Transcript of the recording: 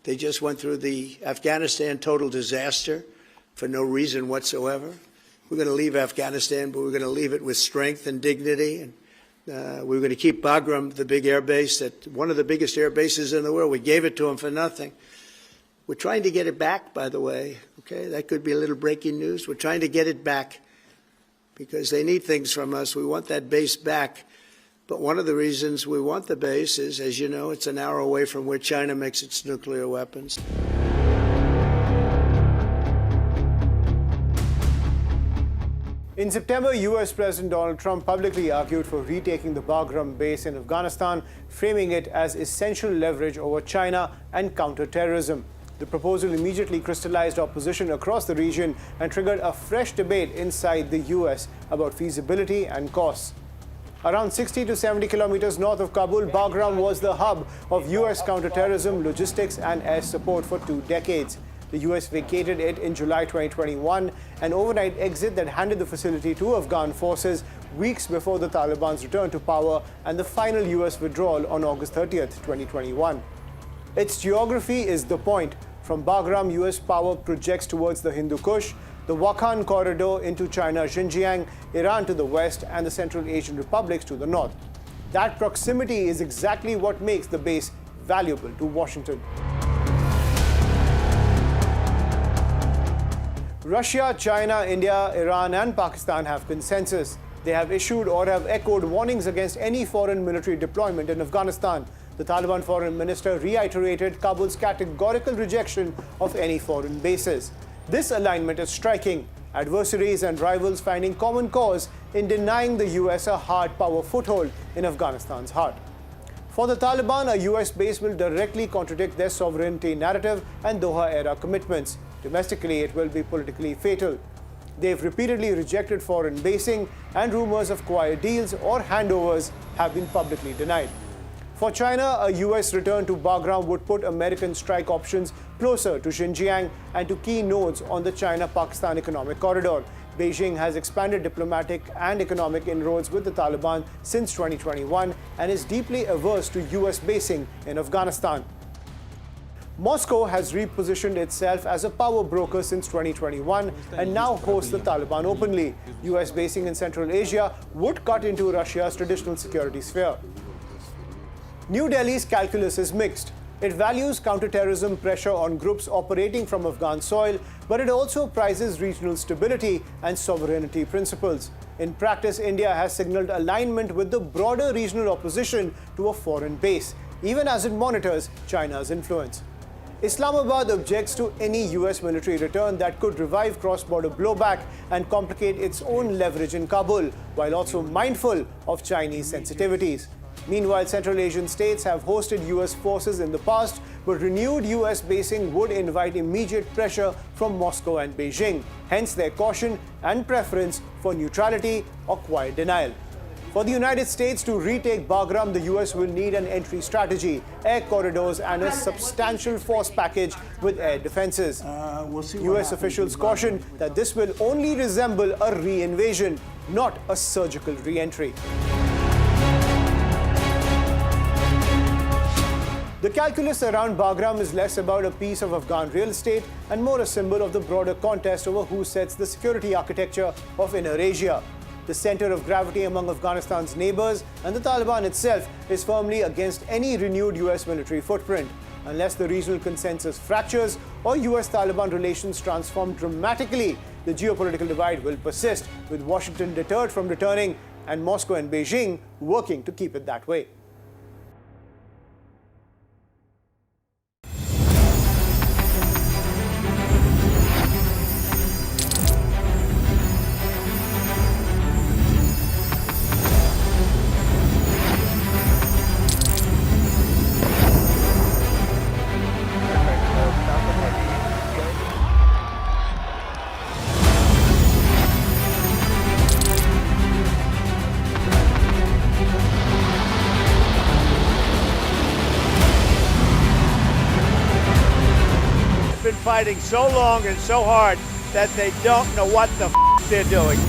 They just went through the Afghanistan total disaster for no reason whatsoever. We're going to leave Afghanistan, but we're going to leave it with strength and dignity. And we're going to keep Bagram, the big air base, one of the biggest air bases in the world. We gave it to them for nothing. We're trying to get it back, by the way. Okay, that could be a little breaking news. We're trying to get it back because they need things from us. We want that base back. But one of the reasons we want the base is, as you know, it's an hour away from where China makes its nuclear weapons. In September, U.S. President Donald Trump publicly argued for retaking the Bagram base in Afghanistan, framing it as essential leverage over China and counterterrorism. The proposal immediately crystallized opposition across the region and triggered a fresh debate inside the U.S. about feasibility and costs. Around 60 to 70 kilometers north of Kabul, Bagram was the hub of U.S. counterterrorism, logistics and air support for 2 decades. The U.S. vacated it in July 2021, an overnight exit that handed the facility to Afghan forces weeks before the Taliban's return to power and the final U.S. withdrawal on August 30th, 2021. Its geography is the point. From Bagram, U.S. power projects towards the Hindu Kush, the Wakhan corridor into China, Xinjiang, Iran to the west, and the Central Asian republics to the north. That proximity is exactly what makes the base valuable to Washington. Russia, China, India, Iran, and Pakistan have consensus. They have issued or have echoed warnings against any foreign military deployment in Afghanistan. The Taliban foreign minister reiterated Kabul's categorical rejection of any foreign bases. This alignment is striking, adversaries and rivals finding common cause in denying the US a hard power foothold in Afghanistan's heart. For the Taliban, a US base will directly contradict their sovereignty narrative and Doha-era commitments. Domestically, it will be politically fatal. They've repeatedly rejected foreign basing, and rumors of quiet deals or handovers have been publicly denied. For China, a US return to Bagram would put American strike options closer to Xinjiang and to key nodes on the China-Pakistan economic corridor. Beijing has expanded diplomatic and economic inroads with the Taliban since 2021 and is deeply averse to US basing in Afghanistan. Moscow has repositioned itself as a power broker since 2021 and now hosts the Taliban openly. US basing in Central Asia would cut into Russia's traditional security sphere. New Delhi's calculus is mixed. It values counterterrorism pressure on groups operating from Afghan soil, but it also prizes regional stability and sovereignty principles. In practice, India has signaled alignment with the broader regional opposition to a foreign base, even as it monitors China's influence. Islamabad objects to any US military return that could revive cross-border blowback and complicate its own leverage in Kabul, while also mindful of Chinese sensitivities. Meanwhile, Central Asian states have hosted US forces in the past, but renewed US basing would invite immediate pressure from Moscow and Beijing, hence their caution and preference for neutrality or quiet denial. For the United States to retake Bagram, the US will need an entry strategy, air corridors, and a substantial force package with air defenses. US officials caution that this will only resemble a re-invasion, not a surgical re-entry. The calculus around Bagram is less about a piece of Afghan real estate and more a symbol of the broader contest over who sets the security architecture of Inner Asia. The center of gravity among Afghanistan's neighbors and the Taliban itself is firmly against any renewed US military footprint. Unless the regional consensus fractures or US-Taliban relations transform dramatically, the geopolitical divide will persist, with Washington deterred from returning and Moscow and Beijing working to keep it that way. Been fighting so long and so hard that they don't know what the they're doing.